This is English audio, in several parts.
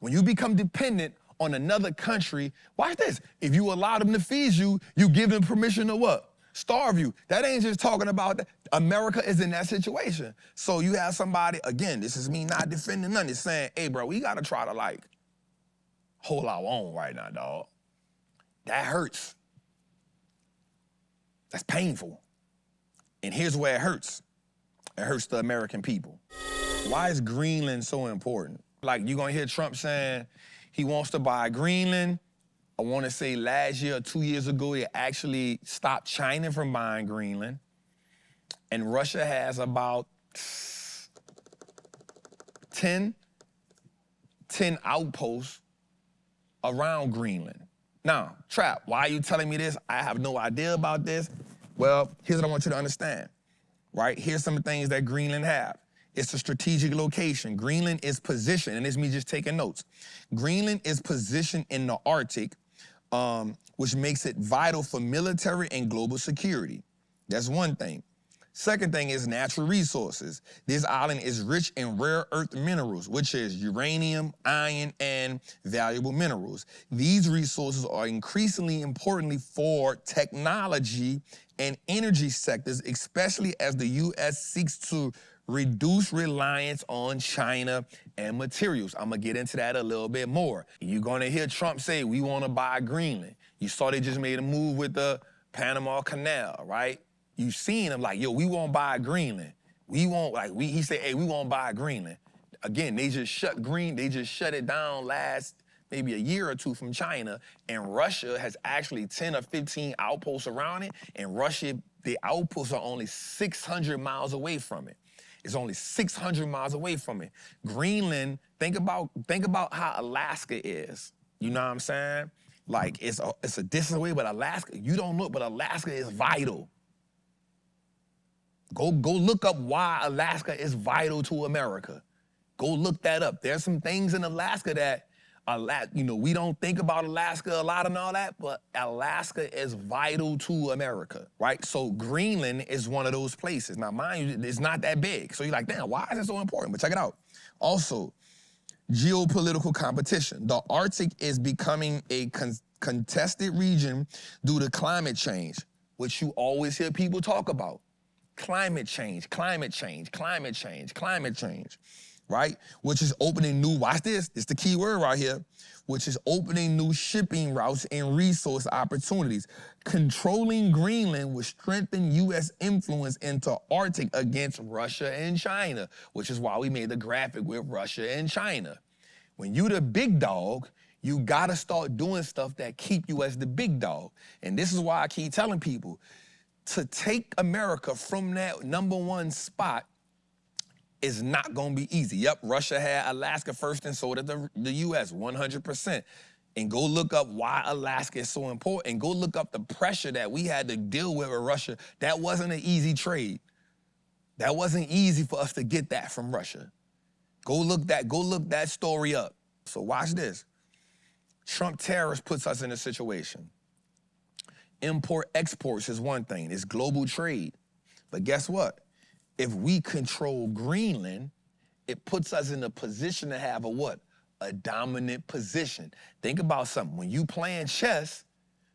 When you become dependent on another country, watch this. If you allow them to feed you, you give them permission to what? Starve you. That ain't just talking about that. America is in that situation. So you have somebody, again, this is me not defending nothing. It's saying, hey, bro, we got to try to, like, hold our own right now, dog. That hurts. That's painful. And here's where it hurts. It hurts the American people. Why is Greenland so important? Like, you're going to hear Trump saying he wants to buy Greenland. I want to say last year or 2 years ago, he actually stopped China from buying Greenland. And Russia has about 10 outposts around Greenland. Now, Trap, why are you telling me this? I have no idea about this. Well, here's what I want you to understand, right? Here's some of the things that Greenland have. It's a strategic location. Greenland is positioned, and this is me just taking notes. Greenland is positioned in the Arctic, which makes it vital for military and global security. That's one thing. Second thing is natural resources. This island is rich in rare earth minerals, which is uranium, iron, and valuable minerals. These resources are increasingly importantly for technology and energy sectors, especially as the U.S. seeks to reduce reliance on China and materials. I'm gonna get into that a little bit more. You're gonna hear Trump say, we wanna buy Greenland. You saw they just made a move with the Panama Canal, right? You seen them like, yo, we won't buy Greenland. We won't, like, he said, hey, we won't buy Greenland. Again, they just shut it down last maybe a year or two from China, and Russia has actually 10 or 15 outposts around it, and Russia, the outposts are only 600 miles away from it. It's only 600 miles away from it. Greenland, think about how Alaska is. You know what I'm saying? Like, it's a distance away, but Alaska, you don't look, but Alaska is vital. Go look up why Alaska is vital to America. Go look that up. There's some things in Alaska that, we don't think about Alaska a lot and all that, but Alaska is vital to America, right? So Greenland is one of those places. Now, mind you, it's not that big. So you're like, damn, why is it so important? But check it out. Also, geopolitical competition. The Arctic is becoming a contested region due to climate change, which you always hear people talk about. Climate change, climate change, climate change, climate change, right? Which is opening new, watch this, it's the key word right here, which is opening new shipping routes and resource opportunities. Controlling Greenland will strengthen U.S. influence into Arctic against Russia and China, which is why we made the graphic with Russia and China. When you the big dog, you gotta start doing stuff that keep you as the big dog. And this is why I keep telling people, to take America from that #1 spot is not gonna be easy. Yep, Russia had Alaska first and so did the US, 100%. And go look up why Alaska is so important, and go look up the pressure that we had to deal with Russia. That wasn't an easy trade. That wasn't easy for us to get that from Russia. Go look that story up. So watch this. Trump tariffs puts us in a situation. Import exports is one thing, it's global trade. But guess what? If we control Greenland, it puts us in a position to have a what? A dominant position. Think about something. When you playing chess,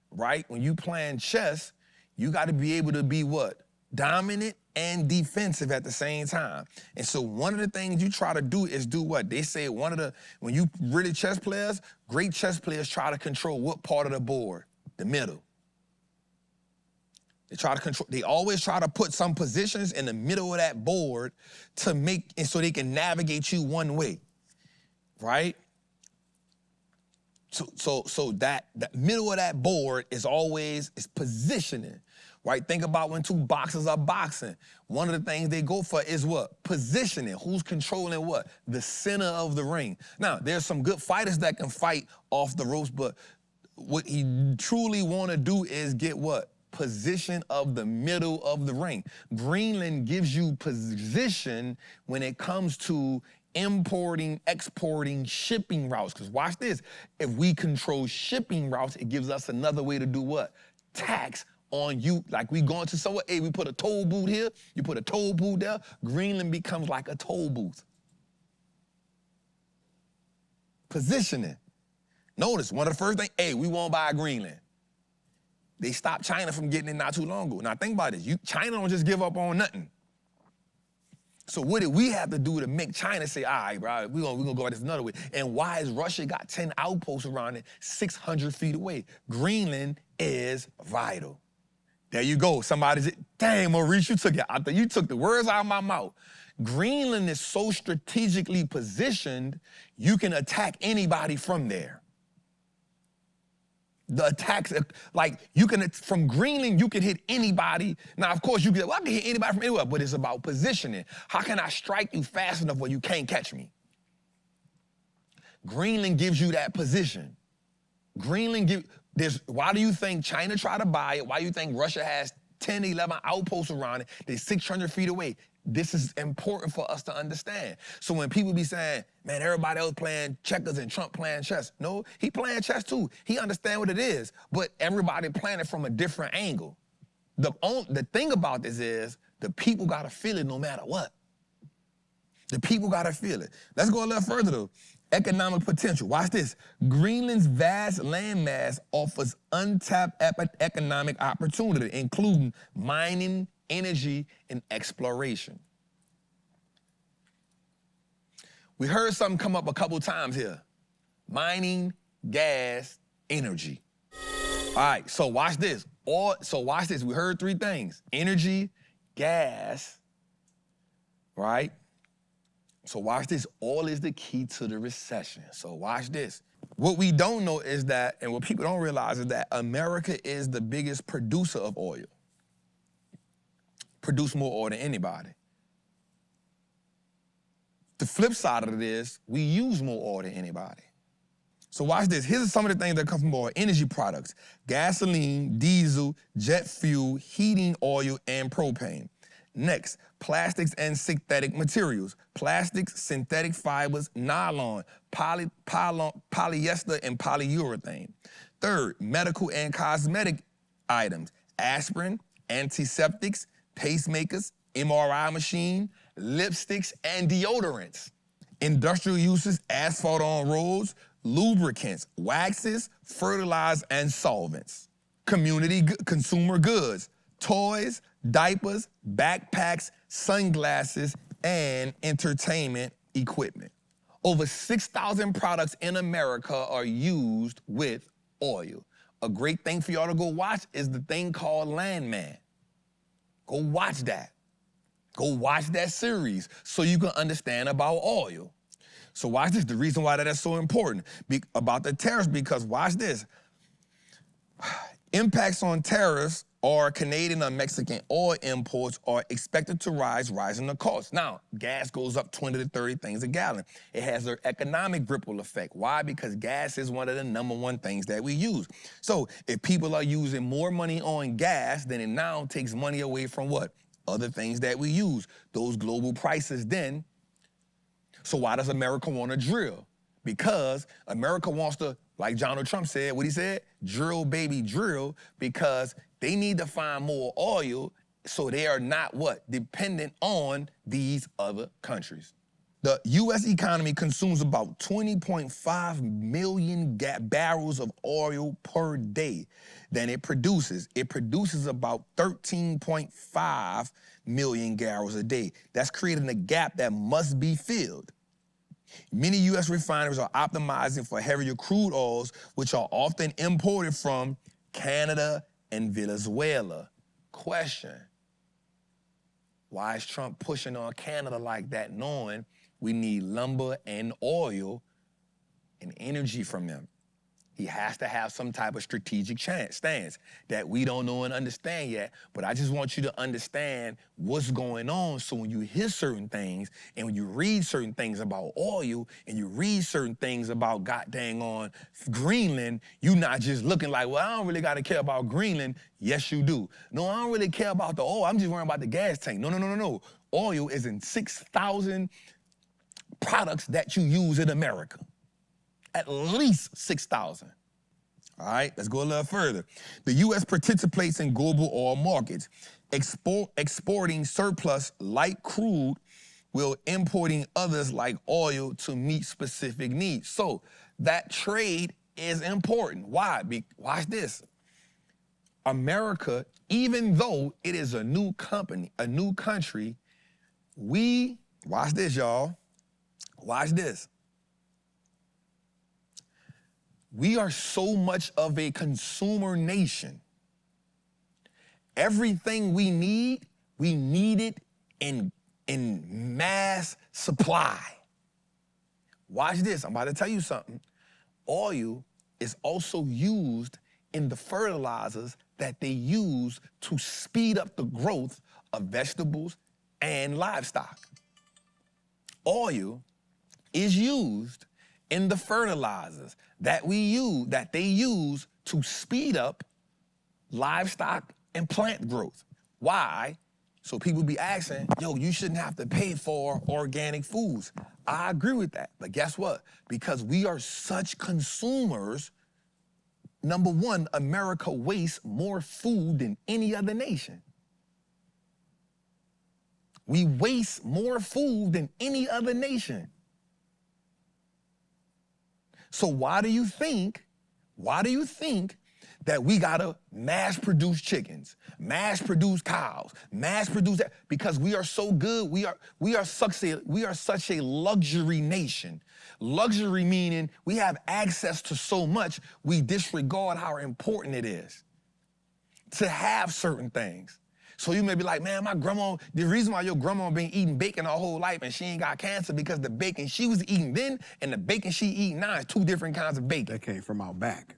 right? When you playing chess, you gotta be able to be what? Dominant and defensive at the same time. And so one of the things you try to do is do what? They say when you really chess players, great chess players try to control what part of the board? The middle. They always try to put some positions in the middle of that board to make it so they can navigate you one way, right? So that middle of that board is positioning, right? Think about when two boxers are boxing. One of the things they go for is what? Positioning. Who's controlling what? The center of the ring. Now, there's some good fighters that can fight off the ropes, but what he truly want to do is get what? Position of the middle of the ring. Greenland gives you position when it comes to importing, exporting, shipping routes. Because watch this, if we control shipping routes, it gives us another way to do what? Tax on you. Like we going to somewhere, hey, we put a toll booth here, you put a toll booth there, Greenland becomes like a toll booth. Positioning. Notice, one of the first things, hey, we won't buy Greenland. They stopped China from getting it not too long ago. Now think about this, China don't just give up on nothing. So what did we have to do to make China say, all right, bro, we're gonna go at this another way? And why has Russia got 10 outposts around it 600 feet away? Greenland is vital. There you go, somebody's, dang, Maurice, you took the words out of my mouth. Greenland is so strategically positioned, you can attack anybody from there. The attacks, like from Greenland, you can hit anybody. Now, of course, I can hit anybody from anywhere, but it's about positioning. How can I strike you fast enough where you can't catch me? Greenland gives you that position. Why do you think China tried to buy it? Why do you think Russia has 10, 11 outposts around it? They're 600 feet away. This is important for us to understand. So when people be saying, man, everybody else playing checkers and Trump playing chess. No, he playing chess too. He understand what it is, but everybody playing it from a different angle. The thing about this is the people gotta feel it no matter what. The people gotta feel it. Let's go a little further though. Economic potential. Watch this. Greenland's vast landmass offers untapped economic opportunity, including mining, energy, and exploration. We heard something come up a couple times here. Mining, gas, energy. All right, so watch this. We heard three things. Energy, gas, right? So watch this. Oil is the key to the recession. So watch this. What we don't know is that, and what people don't realize is that America is the biggest producer of oil. Produce more oil than anybody. The flip side of it is we use more oil than anybody. So watch this. Here's some of the things that come from oil. Energy products: gasoline, diesel, jet fuel, heating oil, and propane. Next, plastics and synthetic materials. Plastics, synthetic fibers, nylon, polyester, and polyurethane. Third, medical and cosmetic items. Aspirin, antiseptics, pacemakers, MRI machine, lipsticks, and deodorants. Industrial uses: asphalt on roads, lubricants, waxes, fertilizers, and solvents. Consumer goods: toys, diapers, backpacks, sunglasses, and entertainment equipment. Over 6,000 products in America are used with oil. A great thing for y'all to go watch is the thing called Landman. Go watch that. Go watch that series so you can understand about oil. So watch this. The reason why that is so important about the tariffs, because watch this. Impacts on tariffs or Canadian or Mexican oil imports are expected to rising the cost. Now, gas goes up 20 to 30 things a gallon. It has an economic ripple effect. Why? Because gas is one of the #1 things that we use. So if people are using more money on gas, then it now takes money away from what? Other things that we use. Those global prices then. So why does America want to drill? Because America wants to, like Donald Trump said, what he said? Drill, baby, drill, because they need to find more oil so they are not what? Dependent on these other countries. The U.S. economy consumes about 20.5 million barrels of oil per day than it produces. It produces about 13.5 million barrels a day. That's creating a gap that must be filled. Many U.S. refineries are optimizing for heavier crude oils, which are often imported from Canada and Venezuela. Question: why is Trump pushing on Canada like that, knowing we need lumber and oil and energy from them? He has to have some type of strategic stance that we don't know and understand yet. But I just want you to understand what's going on, so when you hear certain things and when you read certain things about oil and you read certain things about goddamn on Greenland, you not just looking like, well, I don't really got to care about Greenland. Yes, you do. No, I don't really care about the oil. I'm just worrying about the gas tank. No. Oil is in 6,000 products that you use in America. At least 6,000. All right, let's go a little further. The U.S. participates in global oil markets, exporting surplus like crude while importing others like oil to meet specific needs. So that trade is important. Why? Watch this. America, even though it is a new company, a new country, watch this, y'all. Watch this. We are so much of a consumer nation. Everything we need it in mass supply. Watch this, I'm about to tell you something. Oil is also used in the fertilizers that they use to speed up the growth of vegetables and livestock. Oil is used in the fertilizers that they use to speed up livestock and plant growth. Why? So people be asking, yo, you shouldn't have to pay for organic foods. I agree with that, but guess what? Because we are such consumers, number one, America wastes more food than any other nation. We waste more food than any other nation. So why do you think that we gotta mass produce chickens, mass produce cows, mass produce that? Because we are so good. We are such a luxury nation. Luxury meaning we have access to so much, we disregard how important it is to have certain things. So you may be like, man, my grandma, the reason why your grandma been eating bacon her whole life and she ain't got cancer because the bacon she was eating then and the bacon she eating now is two different kinds of bacon. That came from out back.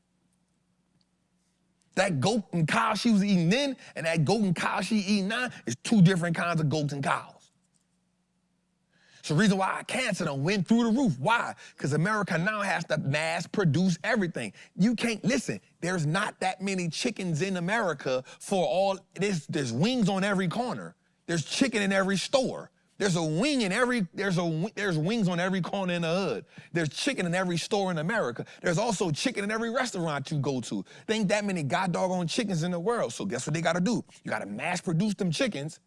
That goat and cow she was eating then and that goat and cow she eating now is two different kinds of goats and cows. So the reason why cancer done went through the roof. Why? Because America now has to mass produce everything. You can't, listen, there's not that many chickens in America for all, there's wings on every corner. There's chicken in every store. There's wings on every corner in the hood. There's chicken in every store in America. There's also chicken in every restaurant you go to. There ain't that many god doggone chickens in the world. So guess what they gotta do? You gotta mass produce them chickens.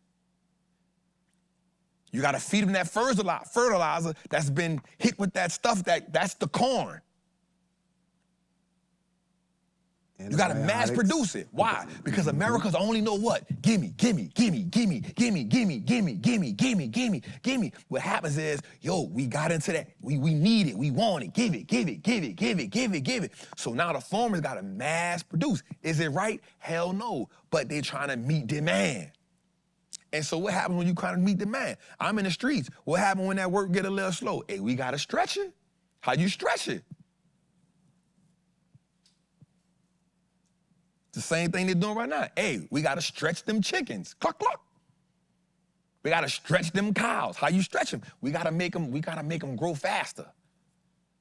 You gotta feed them that fertilizer that's been hit with that stuff, that's the corn. You gotta mass produce it. Why? Because Americans only know what? Gimme, gimme, gimme, gimme, gimme, gimme, gimme, gimme, gimme, gimme, gimme. What happens is, yo, we got into that. We need it, we want it, give it, give it, give it, give it, give it, give it. So now the farmers gotta mass produce. Is it right? Hell no. But they're trying to meet demand. And so what happens when you kind of meet demand? I'm in the streets. What happens when that work get a little slow? Hey, we gotta stretch it. How you stretch it? It's the same thing they're doing right now. Hey, we gotta stretch them chickens. Cluck, cluck. We gotta stretch them cows. How you stretch them? We gotta make them grow faster.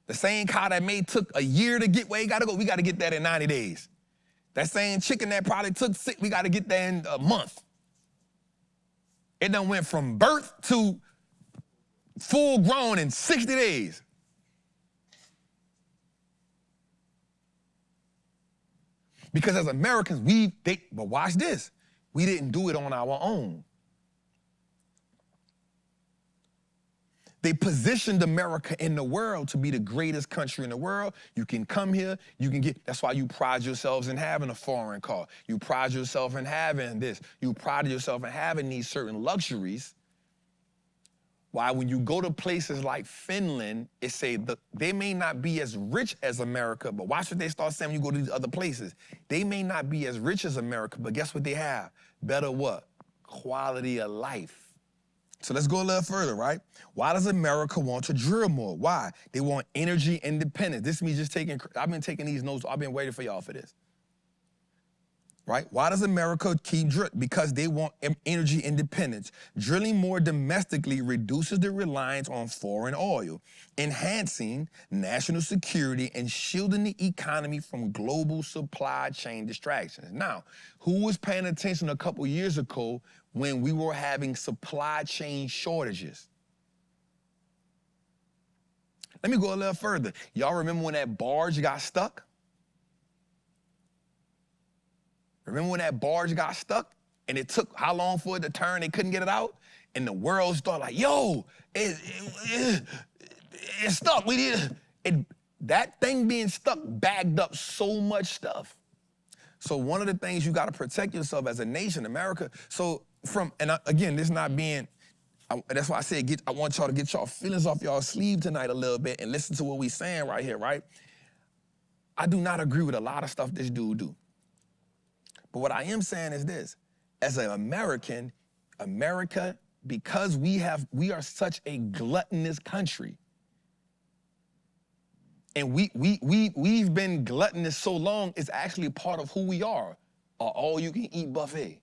The same cow that took a year to get where it gotta go, we gotta get that in 90 days. That same chicken that probably took 6, we gotta get that in a month. It done went from birth to full grown in 60 days. Because as Americans, but watch this, we didn't do it on our own. They positioned America in the world to be the greatest country in the world. You can come here, that's why you pride yourselves in having a foreign car. You pride yourself in having this. You pride yourself in having these certain luxuries. Why when you go to places like Finland, they may not be as rich as America, but watch what they start saying when you go to these other places. They may not be as rich as America, but guess what they have? Better what? Quality of life. So let's go a little further, right? Why does America want to drill more? Why? They want energy independence. This is me just I've been taking these notes. I've been waiting for y'all for this. Right? Why does America keep drilling? Because they want energy independence. Drilling more domestically reduces the reliance on foreign oil, enhancing national security and shielding the economy from global supply chain distractions. Now, who was paying attention a couple years ago when we were having supply chain shortages? Let me go a little further. Y'all remember when that barge got stuck? Remember when that barge got stuck and it took how long for it to turn? They couldn't get it out? And the world started like, yo, it's stuck. That thing being stuck bagged up so much stuff. So one of the things you got to protect yourself as a nation, America. So again, this not being, that's why I said I want y'all to get y'all feelings off y'all sleeve tonight a little bit and listen to what we saying right here, right? I do not agree with a lot of stuff this dude do. But what I am saying is this: as an American, America, because we are such a gluttonous country, and we've been gluttonous so long, it's actually part of who we are, a all-you-can-eat buffet.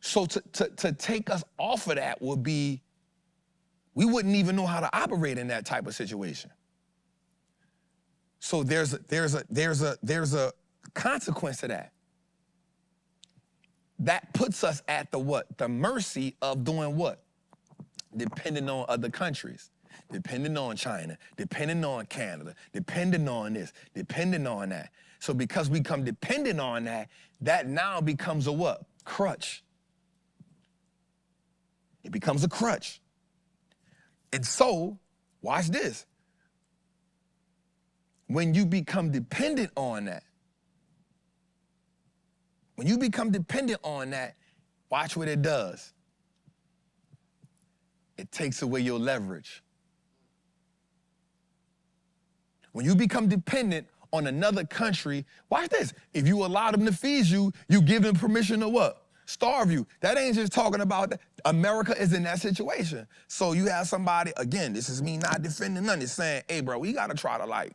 So to take us off of that would be, we wouldn't even know how to operate in that type of situation. So there's a consequence to that. That puts us at the mercy of doing what? Depending on other countries, depending on China, depending on Canada, depending on this, depending on that. So because we come dependent on that, that now becomes a what? Crutch. It becomes a crutch. And so, watch this. When you become dependent on that, watch what it does. It takes away your leverage. When you become dependent on another country, watch this. If you allow them to feed you, you give them permission to what? Starve you. That ain't just talking about that. America is in that situation. So you have somebody, again, this is me not defending none, it's saying, hey, bro, we got to try to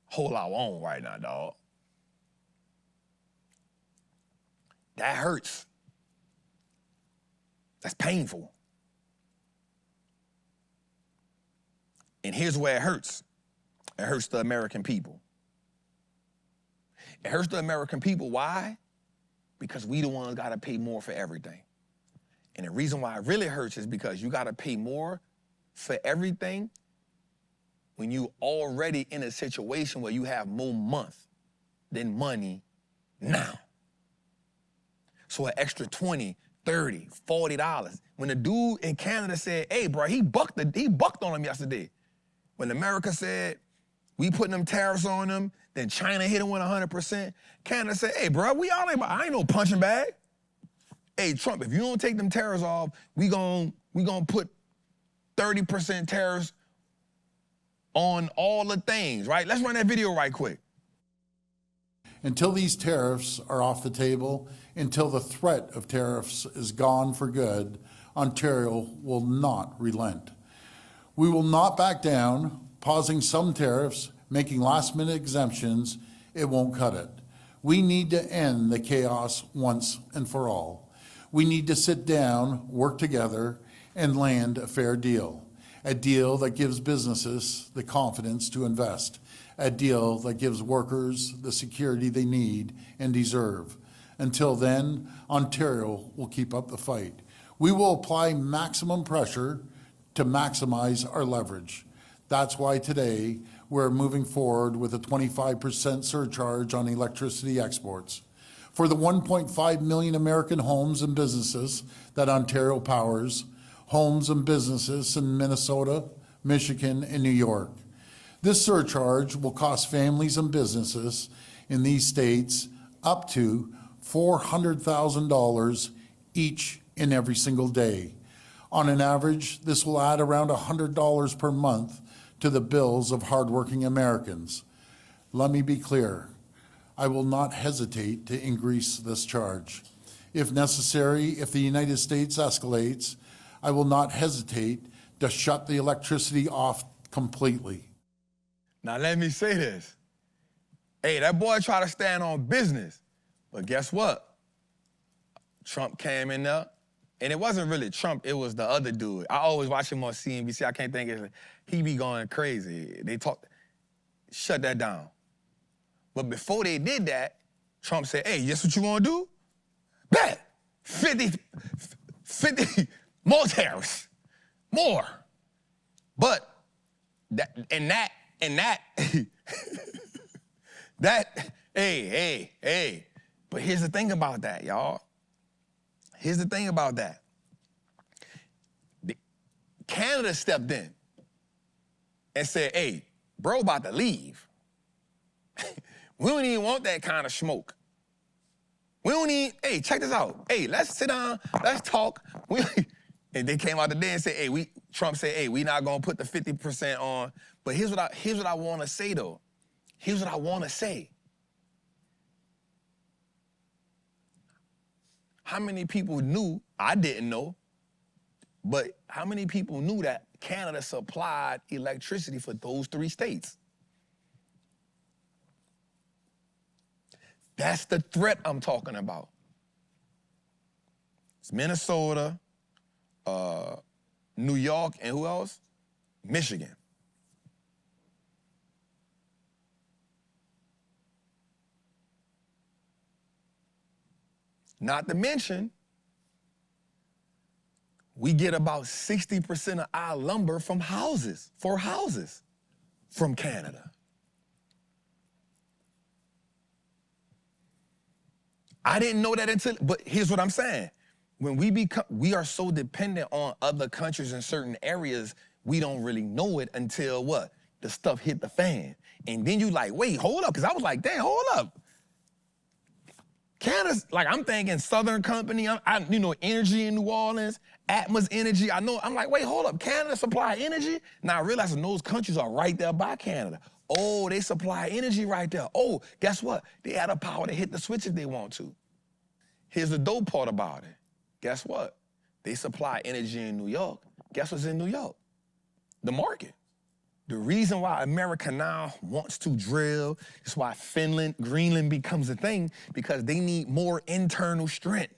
hold our own right now, dog. That hurts. That's painful. And here's where it hurts. It hurts the American people. It hurts the American people. Why? Because we the ones got to pay more for everything. And the reason why it really hurts is because you got to pay more for everything when you already in a situation where you have more month than money now. So an extra $20, $30, $40. When the dude in Canada said, hey, bro, he bucked on him yesterday. When America said, we putting them tariffs on them, then China hit him with 100%. Canada said, hey, bro, I ain't no punching bag. Hey, Trump, if you don't take them tariffs off, we gonna put 30% tariffs on all the things, right? Let's run that video right quick. Until these tariffs are off the table, until the threat of tariffs is gone for good, Ontario will not relent. We will not back down. Pausing some tariffs, making last-minute exemptions, it won't cut it. We need to end the chaos once and for all. We need to sit down, work together, and land a fair deal. A deal that gives businesses the confidence to invest. A deal that gives workers the security they need and deserve. Until then, Ontario will keep up the fight. We will apply maximum pressure to maximize our leverage. That's why today we're moving forward with a 25% surcharge on electricity exports. For the 1.5 million American homes and businesses that Ontario powers, homes and businesses in Minnesota, Michigan, and New York. This surcharge will cost families and businesses in these states up to $400,000 each and every single day. On an average, this will add around $100 per month to the bills of hardworking Americans. Let me be clear. I will not hesitate to increase this charge. If necessary, if the United States escalates, I will not hesitate to shut the electricity off completely. Now let me say this. Hey, that boy tried to stand on business, but guess what? Trump came in there, and it wasn't really Trump, it was the other dude. I always watch him on CNBC, I can't think of it. He be going crazy. They talk, shut that down. But before they did that, Trump said, hey, guess what you want to do? Bet 50 more tariffs, more. But hey. But here's the thing about that, y'all. Here's the thing about that. Canada stepped in. and said, hey, bro about to leave. We don't even want that kind of smoke. We don't need, hey, check this out. Hey, let's sit down, let's talk. And they came out today and said, hey, Trump said, hey, we not gonna put the 50% on. But here's what I wanna say though. Here's what I wanna say. How many people knew, I didn't know, but how many people knew that Canada supplied electricity for those 3 states? That's the threat I'm talking about. It's Minnesota, New York, and who else? Michigan. Not to mention, we get about 60% of our lumber from houses, from Canada. I didn't know that until, but here's what I'm saying. When we are so dependent on other countries in certain areas, we don't really know it until what? The stuff hit the fan. And then you like, wait, hold up, because I was like, damn, hold up. Canada's, like, I'm thinking Southern Company, energy in New Orleans, Atmos Energy. I'm like, wait, hold up, Canada supply energy? Now I realize those countries are right there by Canada. Oh, they supply energy right there. Oh, guess what? They have the power to hit the switch if they want to. Here's the dope part about it. Guess what? They supply energy in New York. Guess what's in New York? The market. The reason why America now wants to drill, is why Greenland becomes a thing, because they need more internal strength.